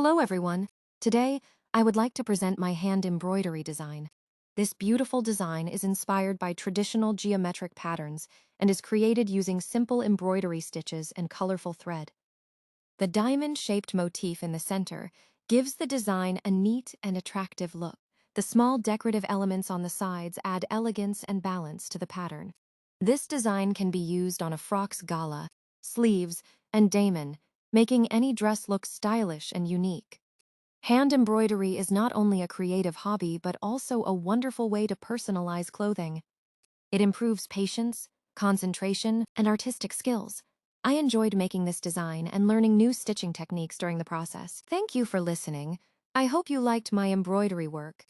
Hello everyone. Today, I would like to present my hand embroidery design. This beautiful design is inspired by traditional geometric patterns and is created using simple embroidery stitches and colorful thread. The diamond-shaped motif in the center gives the design a neat and attractive look. The small decorative elements on the sides add elegance and balance to the pattern. This design can be used on a frock's gala, sleeves, and daman, making any dress look stylish and unique. Hand embroidery is not only a creative hobby but also a wonderful way to personalize clothing. It improves patience, concentration, and artistic skills. I enjoyed making this design and learning new stitching techniques during the process. Thank you for listening. I hope you liked my embroidery work.